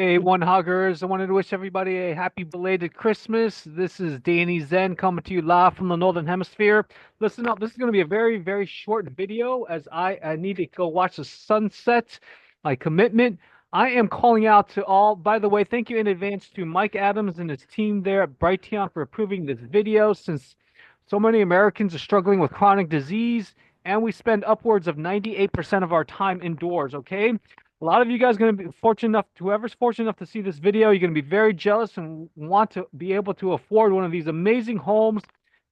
Hey, one huggers. I wanted to wish everybody a happy belated Christmas. This is Danny Zen coming to you live from the Northern Hemisphere. Listen up, this is going to be a very, very short video as I need to go watch the sunset. My commitment. I am calling out to all. By the way, thank you in advance to Mike Adams and his team there at Brighteon for approving this video since so many Americans are struggling with chronic disease and we spend upwards of 98% of our time indoors, okay? A lot of you guys are going to be fortunate enough, whoever's fortunate enough to see this video, you're going to be very jealous and want to be able to afford one of these amazing homes.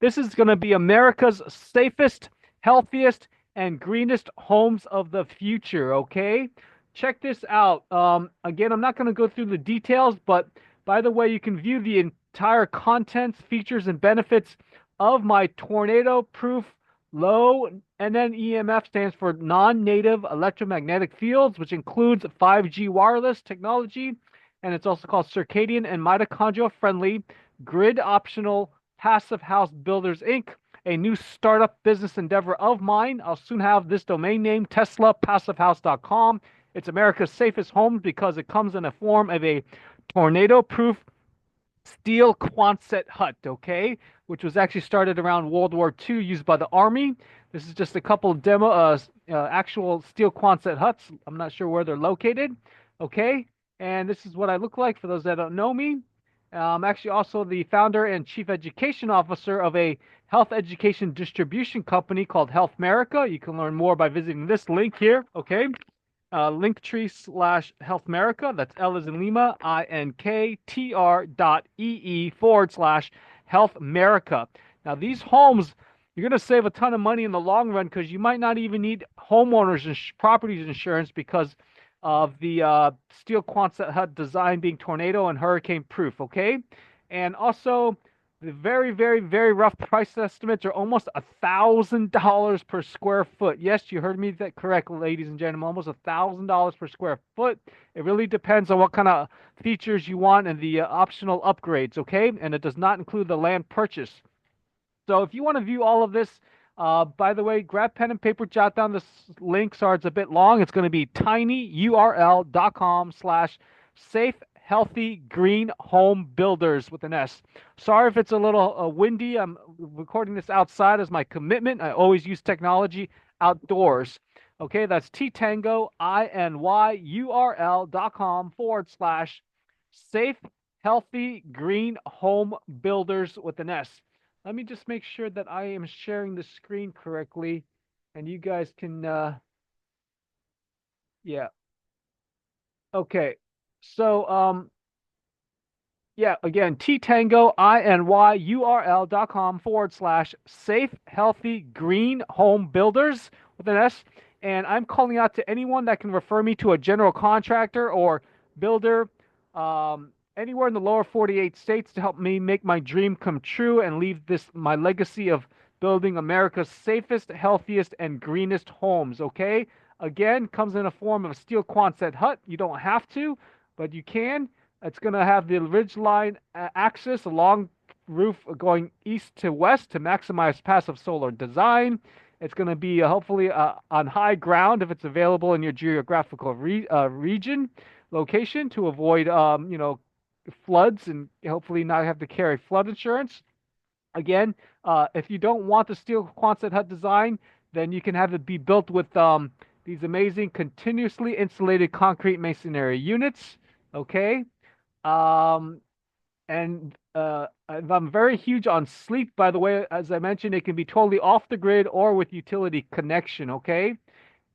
This is going to be America's safest, healthiest, and greenest homes of the future, okay? Check this out. Again, I'm not going to go through the details, but by the way, you can view the entire contents, features, and benefits of my tornado-proof low, and then EMF stands for non-native electromagnetic fields, which includes 5G wireless technology, and it's also called circadian and mitochondrial friendly grid optional passive house builders Inc., a new startup business endeavor of mine. I'll soon have this domain name, TeslaPassiveHouse.com. It's America's safest home because it comes in a form of a tornado-proof steel Quonset hut, okay, which was actually started around World War II, used by the Army. This is just a couple of actual steel Quonset huts. I'm not sure where they're located, okay. And this is what I look like for those that don't know me. I'm actually also the founder and chief education officer of a health education distribution company called Health America. You can learn more by visiting this link here, okay. Linktree/Health That's L as in Lima, INKTR.EE/Health America. Now, these homes, you're going to save a ton of money in the long run because you might not even need homeowners and properties insurance because of the steel Quonset hut design being tornado and hurricane proof, okay? And also, the very, very, very rough price estimates are almost $1,000 per square foot. Yes, you heard me that correct, ladies and gentlemen. Almost $1,000 per square foot. It really depends on what kind of features you want and the optional upgrades, okay? And it does not include the land purchase. So if you want to view all of this, by the way, grab pen and paper, jot down this link. Sorry, it's a bit long. It's going to be tinyurl.com/safe healthy green home builders with an S. Sorry if it's a little windy. I'm recording this outside as my commitment. I always use technology outdoors. Okay, that's tinyurl.com/safe healthy green home builders with an S. Let me just make sure that I am sharing the screen correctly and you guys can, yeah. Okay. So, yeah, again, tinyurl.com/safe, healthy, green home builders with an S. And I'm calling out to anyone that can refer me to a general contractor or builder anywhere in the lower 48 states to help me make my dream come true and leave my legacy of building America's safest, healthiest, and greenest homes, okay? Again, comes in a form of a steel Quonset hut. You don't have to, but you can. It's going to have the ridgeline axis, a long roof going east to west to maximize passive solar design. It's going to be hopefully on high ground if it's available in your geographical region location to avoid floods and hopefully not have to carry flood insurance. Again, if you don't want the steel Quonset hut design, then you can have it be built with these amazing continuously insulated concrete masonry units. Okay. Um, and I'm very huge on sleep, by the way. As I mentioned, it can be totally off the grid or with utility connection. Okay.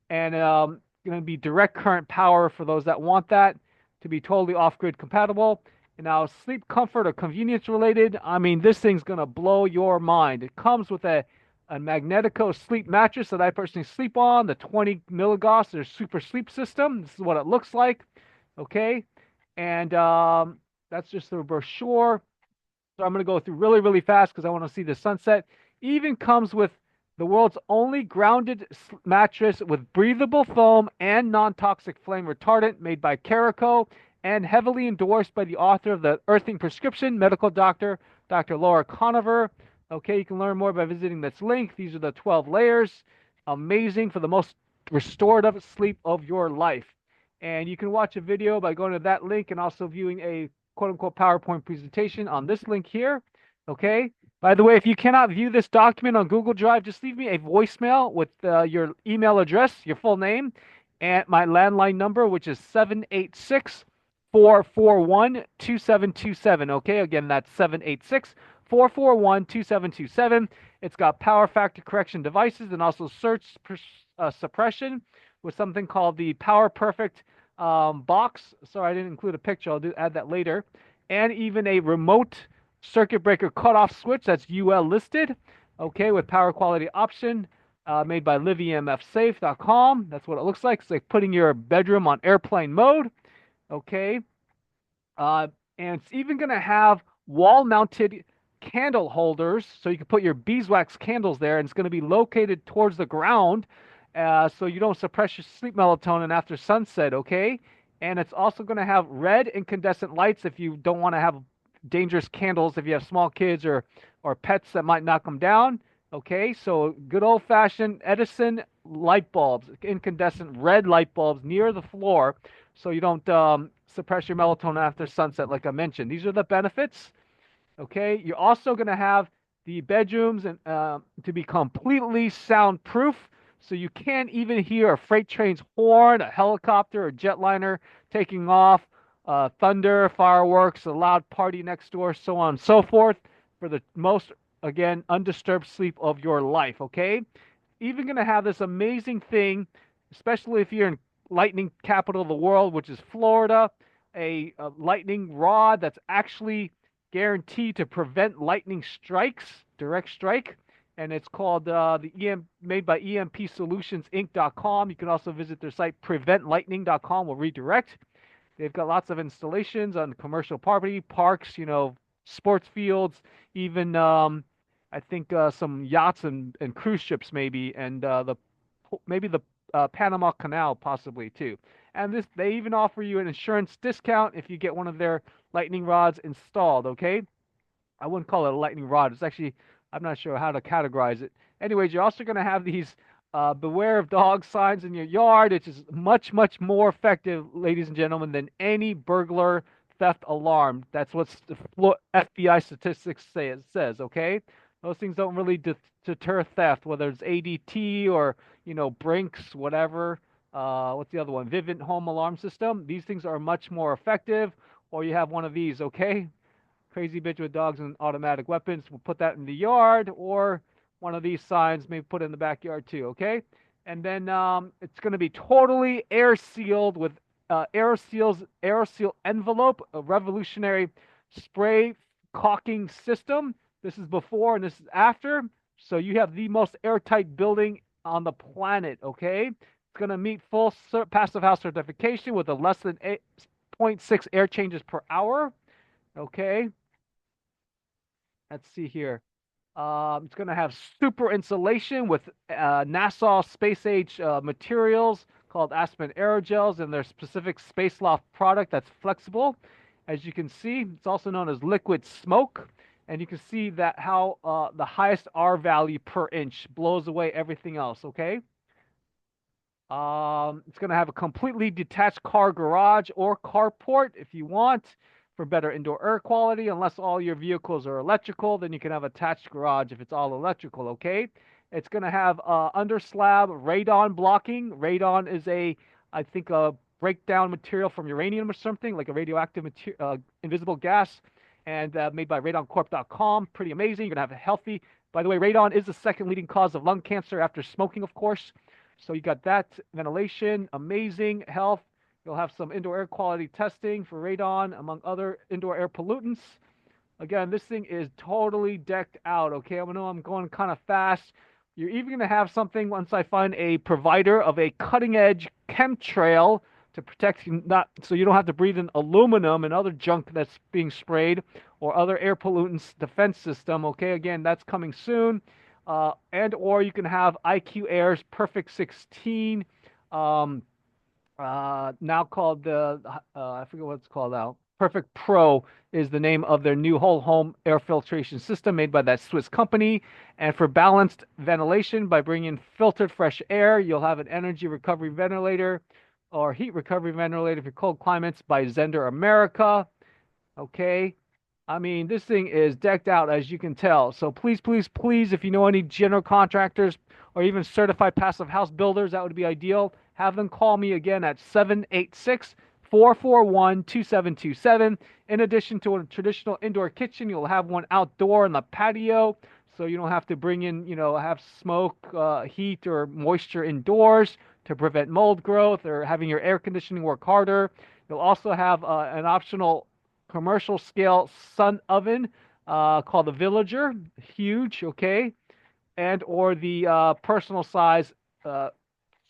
And going to be direct current power for those that want that to be totally off grid compatible. And now, sleep comfort or convenience related, I mean, this thing's going to blow your mind. It comes with a Magnetico sleep mattress that I personally sleep on, the 20 milligauss, their super sleep system. This is what it looks like. Okay. And that's just the brochure. So I'm going to go through really, really fast because I want to see the sunset. Even comes with the world's only grounded mattress with breathable foam and non-toxic flame retardant made by Caraco and heavily endorsed by the author of the Earthing Prescription, medical doctor, Dr. Laura Conover. Okay, you can learn more by visiting this link. These are the 12 layers. Amazing for the most restorative sleep of your life. And you can watch a video by going to that link and also viewing a quote unquote PowerPoint presentation on this link here. Okay. By the way, if you cannot view this document on Google Drive, just leave me a voicemail with your email address, your full name, and my landline number, which is 786-441-2727. Okay. Again, that's 786-441-2727. It's got power factor correction devices and also search suppression with something called the Power Perfect box. Sorry, I didn't include a picture. I'll add that later. And even a remote circuit breaker cutoff switch that's UL listed. Okay, with power quality option made by LiveEMFSafe.com. That's what it looks like. It's like putting your bedroom on airplane mode. Okay. Uh, and it's even going to have wall-mounted candle holders, so you can put your beeswax candles there, and it's going to be located towards the ground, so you don't suppress your sleep melatonin after sunset, okay? And it's also going to have red incandescent lights if you don't want to have dangerous candles if you have small kids or pets that might knock them down, okay? So good old-fashioned Edison light bulbs, incandescent red light bulbs near the floor, so you don't suppress your melatonin after sunset, like I mentioned. These are the benefits. Okay, you're also going to have the bedrooms and to be completely soundproof, so you can't even hear a freight train's horn, a helicopter, or jetliner taking off, thunder, fireworks, a loud party next door, so on and so forth, for the most, again, undisturbed sleep of your life. Okay, even going to have this amazing thing, especially if you're in lightning capital of the world, which is Florida, a lightning rod that's actually guaranteed to prevent lightning strikes, direct strike, and it's called made by EMPSolutionsInc.com. You can also visit their site PreventLightning.com. Will redirect. They've got lots of installations on commercial property, parks, sports fields, even I think some yachts and cruise ships maybe, and maybe the Panama Canal possibly too. And they even offer you an insurance discount if you get one of their lightning rods installed. Okay, I wouldn't call it a lightning rod. It's actually, I'm not sure how to categorize it. Anyways, you're also going to have these beware of dog signs in your yard. It's just much, much more effective, ladies and gentlemen, than any burglar theft alarm. That's what the FBI statistics say it says, okay? Those things don't really deter theft, whether it's ADT or, Brinks, whatever. What's the other one? Vivint Home Alarm System. These things are much more effective, or you have one of these, okay? Crazy bitch with dogs and automatic weapons. We'll put that in the yard, or one of these signs, maybe put it in the backyard too, okay? And then it's going to be totally air sealed with aeroseal envelope, a revolutionary spray caulking system. This is before and this is after. So you have the most airtight building on the planet, okay? It's going to meet full passive house certification with a less than 0.6 air changes per hour, okay? Let's see here. It's going to have super insulation with NASA space age materials called Aspen aerogels and their specific space loft product that's flexible. As you can see, it's also known as liquid smoke. And you can see that how the highest R value per inch blows away everything else, okay? It's going to have a completely detached car garage or carport if you want for better indoor air quality. Unless all your vehicles are electrical, then you can have attached garage if it's all electrical, okay? It's going to have under slab radon blocking. Radon is I think, a breakdown material from uranium or something, like a radioactive invisible gas, and made by radoncorp.com. Pretty amazing. You're going to have a healthy, by the way, radon is the second leading cause of lung cancer after smoking, of course. So you got that ventilation, amazing health. You'll have some indoor air quality testing for radon, among other indoor air pollutants. Again, this thing is totally decked out, okay? I know I'm going kind of fast. You're even going to have something, once I find a provider of a cutting-edge chemtrail to protect you, not so you don't have to breathe in aluminum and other junk that's being sprayed or other air pollutants defense system, okay? Again, that's coming soon. Or you can have IQ Air's Perfect 16, now called the, I forget what it's called now. Perfect Pro is the name of their new whole home air filtration system made by that Swiss company. And for balanced ventilation, by bringing in filtered fresh air, you'll have an energy recovery ventilator. or heat recovery ventilator for cold climates by Zender America. Okay. I mean, this thing is decked out, as you can tell. So please, please, please, if you know any general contractors or even certified passive house builders, that would be ideal. Have them call me again at 786-441-2727. In addition to a traditional indoor kitchen, you'll have one outdoor in the patio. So you don't have to bring in, have smoke, heat, or moisture indoors to prevent mold growth or having your air conditioning work harder. You'll also have an optional commercial scale sun oven called the Villager, huge, okay, and or the personal size uh,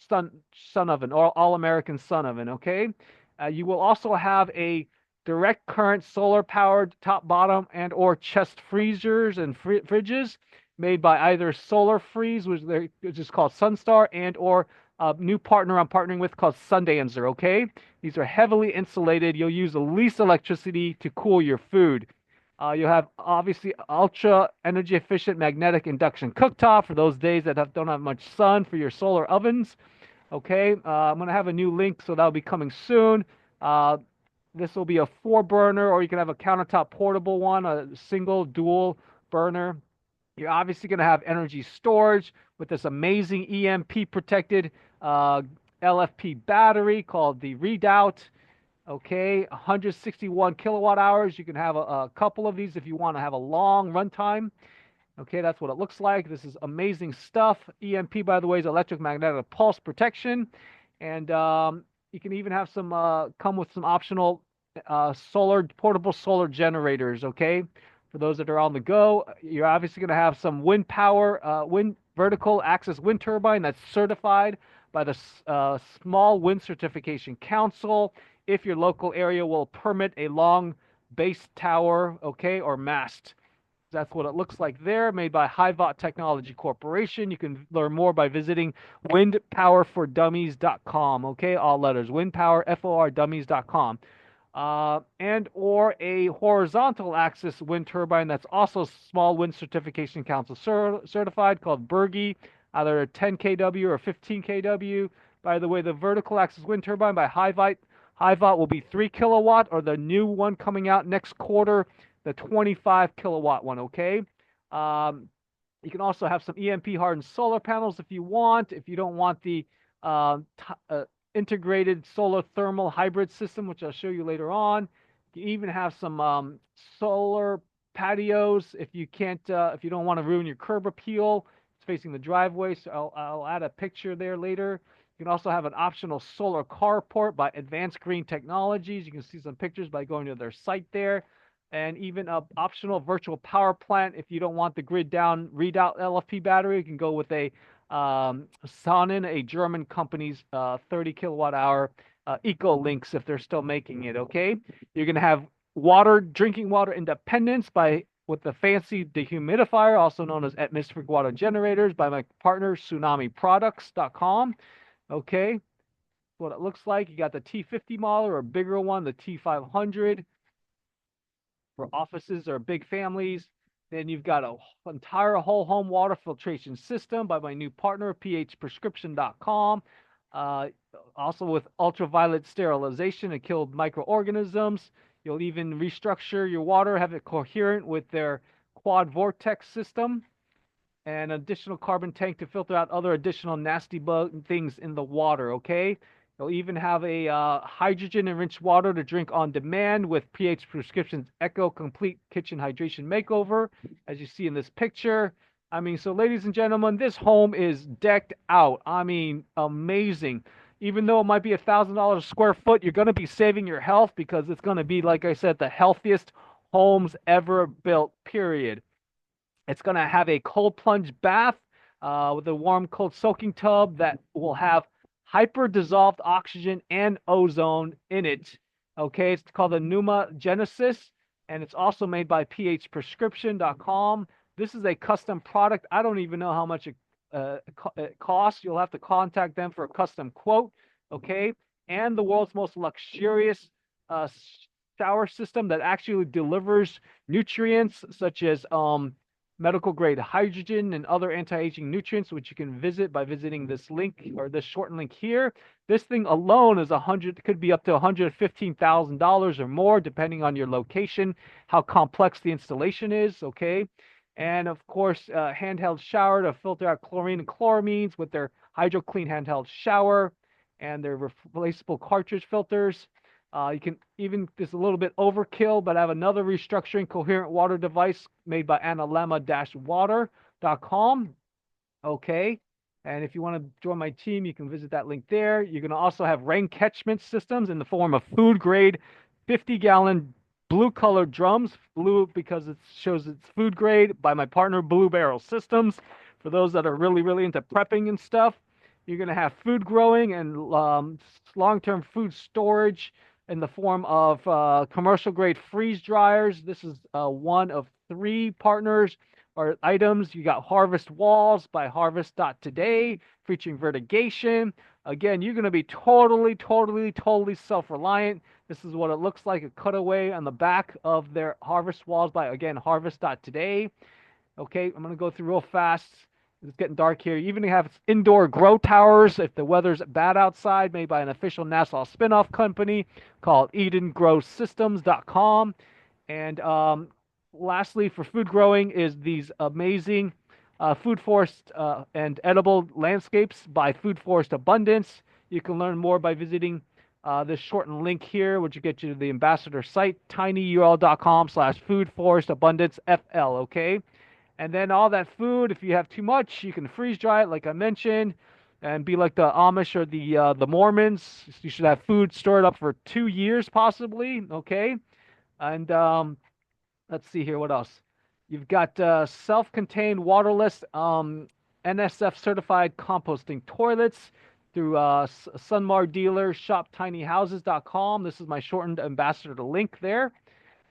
sun sun oven or all American sun oven, okay. You will also have a direct current solar powered top bottom and or chest freezers and fridges made by either Solar Freeze, which is called Sunstar, and or a new partner I'm partnering with called Sundancer, okay? These are heavily insulated. You'll use the least electricity to cool your food. You'll have obviously ultra energy efficient magnetic induction cooktop for those days that don't have much sun for your solar ovens. Okay, I'm going to have a new link, so that'll be coming soon. This will be a 4 burner, or you can have a countertop portable one, a single, dual burner. You're obviously going to have energy storage with this amazing EMP protected LFP battery called the Redoubt. Okay, 161 kilowatt hours. You can have a couple of these if you want to have a long runtime. Okay, that's what it looks like. This is amazing stuff. EMP, by the way, is electric magnetic pulse protection. And you can even have some, come with some optional portable solar generators, okay? For those that are on the go, you're obviously going to have some wind power, vertical axis wind turbine that's certified by the Small Wind Certification Council. If your local area will permit a long base tower, okay, or mast. That's what it looks like there, made by Hivot Technology Corporation. You can learn more by visiting windpowerfordummies.com. Okay, all letters, windpowerfordummies.com. And or a horizontal axis wind turbine that's also Small Wind Certification Council certified called Berge, either 10 kW or 15 kW. By the way, the vertical axis wind turbine by Hivot will be 3 kilowatt, or the new one coming out next quarter, the 25 kilowatt one, okay? You can also have some EMP hardened solar panels if you want. If you don't want the integrated solar thermal hybrid system, which I'll show you later on. You can even have some solar patios if you can't, if you don't want to ruin your curb appeal. It's facing the driveway, so I'll add a picture there later. You can also have an optional solar carport by Advanced Green Technologies. You can see some pictures by going to their site there. And even an optional virtual power plant. If you don't want the grid down Redoubt LFP battery, you can go with a Sonnen, a German company's 30 kilowatt hour EcoLinks if they're still making it, okay? You're going to have drinking water independence with the fancy dehumidifier, also known as atmospheric water generators, by my partner TsunamiProducts.com. Okay, what it looks like. You got the T50 model or a bigger one, the T500 for offices or big families. Then you've got an entire whole home water filtration system by my new partner, phprescription.com. Also with ultraviolet sterilization to kill microorganisms. You'll even restructure your water, have it coherent with their quad vortex system, and additional carbon tank to filter out other additional nasty bug things in the water, okay? You'll even have a hydrogen-enriched water to drink on demand with PH Prescription's Echo Complete Kitchen Hydration Makeover, as you see in this picture. I mean, so ladies and gentlemen, this home is decked out. I mean, amazing. Even though it might be $1,000 a square foot, you're going to be saving your health because it's going to be, like I said, the healthiest homes ever built, period. It's going to have a cold plunge bath with a warm, cold soaking tub that will have hyper dissolved oxygen and ozone in it. Okay, it's called the Pneuma Genesis, and it's also made by phprescription.com. This is a custom product. I don't even know how much it costs. You'll have to contact them for a custom quote. Okay, and the world's most luxurious shower system that actually delivers nutrients such as medical grade hydrogen and other anti-aging nutrients, which you can visit by visiting this link or this shortened link here. This thing alone is could be up to $115,000 or more, depending on your location, how complex the installation is. Okay. And of course, handheld shower to filter out chlorine and chloramines with their HydroClean handheld shower and their replaceable cartridge filters. You can even, this is a little bit overkill, but I have another restructuring coherent water device made by Analemma-water.com. Okay. And if you want to join my team, you can visit that link there. You're going to also have rain catchment systems in the form of food grade 50-gallon blue colored drums. Blue because it shows it's food grade, by my partner Blue Barrel Systems. For those that are really, really into prepping and stuff, you're going to have food growing and long-term food storage in the form of commercial grade freeze dryers. This is one of 3 partners or items. You got Harvest Walls by Harvest.today, featuring vertigation. Again, you're going to be totally, totally, totally self-reliant. This is what it looks like, a cutaway on the back of their Harvest Walls by, again, Harvest.today. Okay, I'm going to go through real fast. It's getting dark here. You even have indoor grow towers if the weather's bad outside, made by an official Nassau spinoff company called EdenGrowSystems.com. And lastly, for food growing is these amazing food forest and edible landscapes by Food Forest Abundance. You can learn more by visiting this shortened link here, which will get you to the ambassador site, tinyurl.com/foodforestabundancefl. Okay. And then all that food, if you have too much, you can freeze dry it, like I mentioned, and be like the Amish or the Mormons. You should have food stored up for 2 years, possibly. Okay. And let's see here, what else? You've got self-contained, waterless, NSF certified composting toilets through Sunmar dealer shop tinyhouses.com. This is my shortened ambassador link there.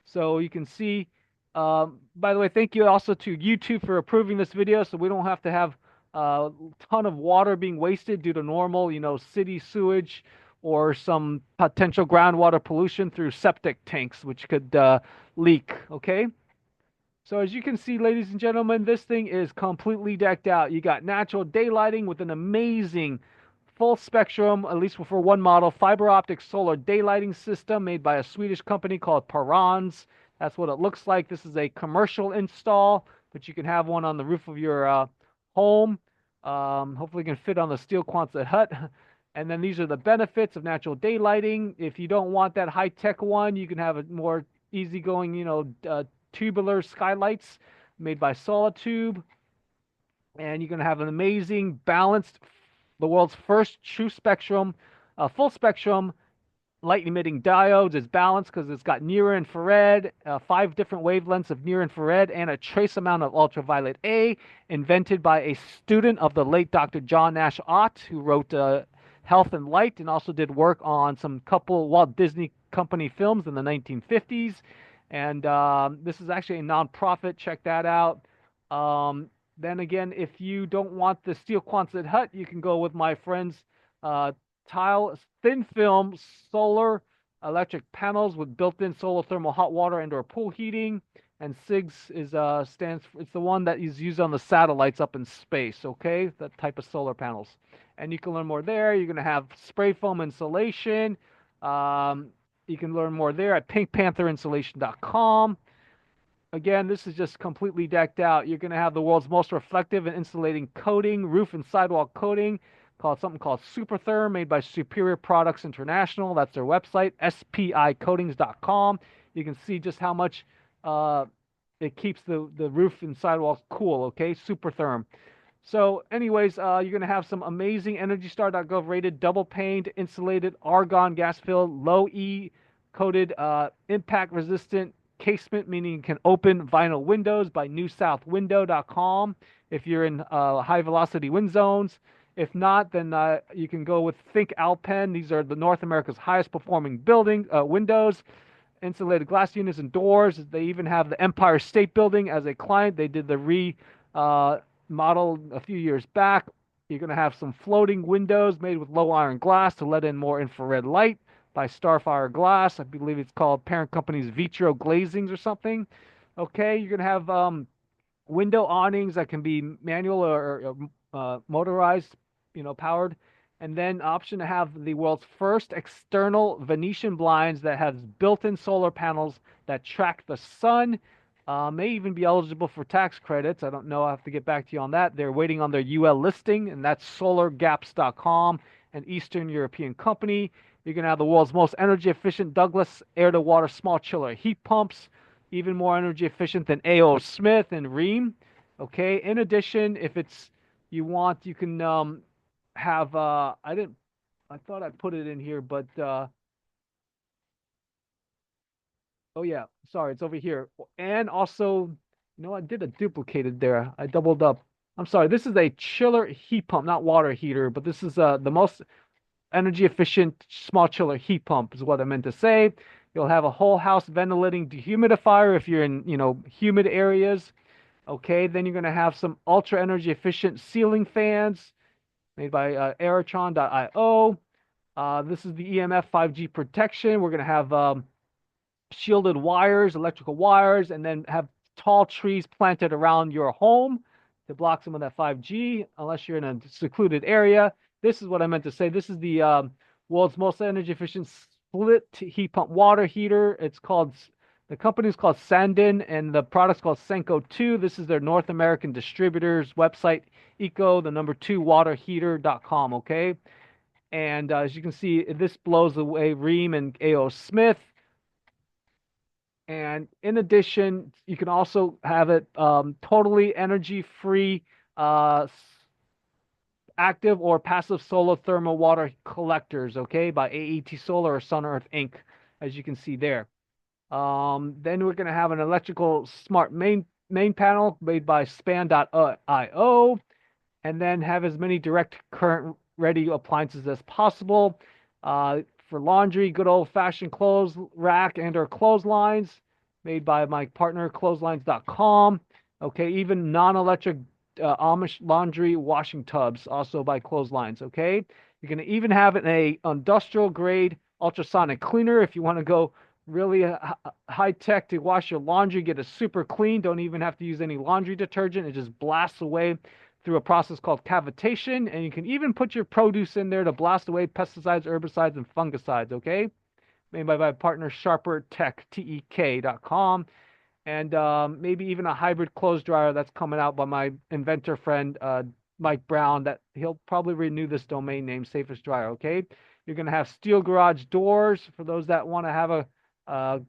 So you can see, by the way, thank you also to YouTube for approving this video, so we don't have to have a ton of water being wasted due to normal, city sewage or some potential groundwater pollution through septic tanks, which could leak. Okay. So as you can see, ladies and gentlemen, this thing is completely decked out. You got natural daylighting with an amazing full spectrum, at least for one model, fiber optic solar daylighting system made by a Swedish company called Parans. That's what it looks like. This is a commercial install, but you can have one on the roof of your home. Hopefully you can fit on the steel Quonset hut. And then these are the benefits of natural daylighting. If you don't want that high-tech one, you can have a more easygoing, tubular skylights made by Solitube. And you're going to have an amazing, balanced, the world's first true spectrum, full spectrum light emitting diodes. Is balanced because it's got near infrared, 5 different wavelengths of near infrared, and a trace amount of ultraviolet A, invented by a student of the late Dr. John Nash Ott, who wrote Health and Light and also did work on some couple Walt Disney Company films in the 1950s. And this is actually a nonprofit. Check that out. Then again, if you don't want the steel Quonset hut, you can go with my friends tile thin film solar electric panels with built-in solar thermal hot water and/or pool heating. And SIGS is stands for, it's the one that is used on the satellites up in space. Okay, that type of solar panels. And you can learn more there. You're going to have spray foam insulation. You can learn more there at pinkpantherinsulation.com. Again, this is just completely decked out. You're going to have the world's most reflective and insulating coating, roof and sidewalk coating, something called Supertherm, made by Superior Products International. That's their website, spicoatings.com. You can see just how much it keeps the roof and sidewalks cool, okay? Supertherm. So anyways, you're going to have some amazing EnergyStar.gov rated, double-paned, insulated, argon gas-filled, low-E coated, impact-resistant casement, meaning you can open vinyl windows by newsouthwindow.com if you're in high-velocity wind zones. If not, then you can go with Think Alpen. These are the North America's highest performing building windows, insulated glass units and doors. They even have the Empire State Building as a client. They did the remodel a few years back. You're going to have some floating windows made with low iron glass to let in more infrared light by Starfire Glass. I believe it's called parent company's Vitro Glazings or something. Okay, you're going to have window awnings that can be manual or motorized, powered. And then option to have the world's first external Venetian blinds that has built-in solar panels that track the sun. May even be eligible for tax credits. I don't know. I have to get back to you on that. They're waiting on their UL listing, and that's solargaps.com, an Eastern European company. You're going to have the world's most energy efficient Douglas air-to-water small chiller heat pumps, even more energy efficient than A.O. Smith and Rheem. Okay. In addition, if it's you want, you can have I thought I put it in here, but oh yeah, sorry, it's over here. And also, I did a duplicated there. I doubled up. I'm sorry. This is a chiller heat pump, not water heater, but this is the most energy efficient small chiller heat pump is what I meant to say. You'll have a whole house ventilating dehumidifier if you're in, humid areas. Okay, then you're going to have some ultra energy efficient ceiling fans made by Aerotron.io. This is the EMF 5G protection. We're going to have shielded wires, electrical wires, and then have tall trees planted around your home to block some of that 5G, unless you're in a secluded area. This is what I meant to say. This is the world's most energy efficient split heat pump water heater. The company is called Sandin, and the product's called Senko 2. This is their North American distributor's website, the number 2 waterheater.com. Okay. And as you can see, this blows away Rheem and A.O. Smith. And in addition, you can also have it totally energy free, active or passive solar thermal water collectors, okay, by AET Solar or Sun Earth Inc., as you can see there. Then we're going to have an electrical smart main panel made by Span.io, and then have as many direct current ready appliances as possible. For laundry, good old fashioned clothes rack and or clotheslines made by my partner clotheslines.com. Okay, even non-electric Amish laundry washing tubs also by Clotheslines. Okay, you're going to even have an industrial grade ultrasonic cleaner if you want to go really high tech to wash your laundry, get it super clean. Don't even have to use any laundry detergent. It just blasts away through a process called cavitation, and you can even put your produce in there to blast away pesticides, herbicides, and fungicides. Okay, made by my partner SharperTech.com, and maybe even a hybrid clothes dryer that's coming out by my inventor friend Mike Brown. That he'll probably renew this domain name, Safest Dryer. Okay, you're gonna have steel garage doors for those that want to have a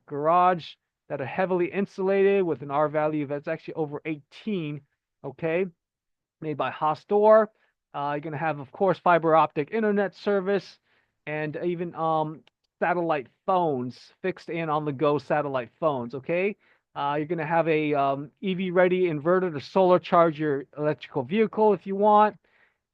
garage that are heavily insulated with an R value that's actually over 18. Okay, made by Hostor. You're going to have, of course, fiber optic internet service, and even satellite phones, fixed and on the go satellite phones. Okay. You're going to have a EV ready inverter to solar charge your electrical vehicle if you want.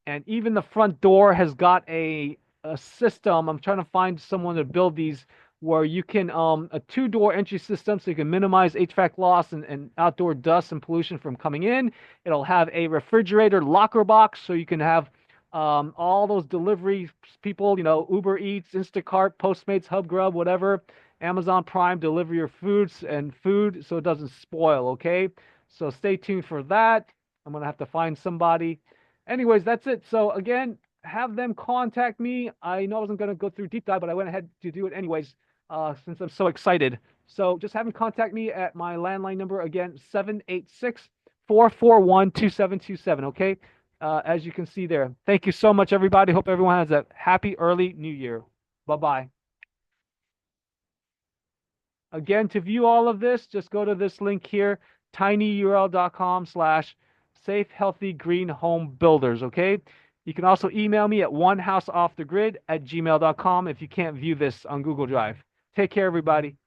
And even the front door has got a system. I'm trying to find someone to build these where you can a 2-door entry system so you can minimize HVAC loss and outdoor dust and pollution from coming in. It'll have a refrigerator locker box so you can have all those delivery people, Uber Eats, Instacart, Postmates, HubGrub, whatever, Amazon Prime, deliver your foods and food so it doesn't spoil. Okay, so stay tuned for that. I'm gonna have to find somebody. Anyways, that's it. So again, have them contact me. I know I wasn't going to go through deep dive, but I went ahead to do it anyways, since I'm so excited. So just have them contact me at my landline number, again, 786-441-2727. Okay. As you can see there. Thank you so much, everybody. Hope everyone has a happy early new year. Bye-bye. Again, to view all of this, just go to this link here, tinyurl.com/safe, healthy, green home builders. Okay. You can also email me at onehouseoffthegrid@gmail.com if you can't view this on Google Drive. Take care, everybody.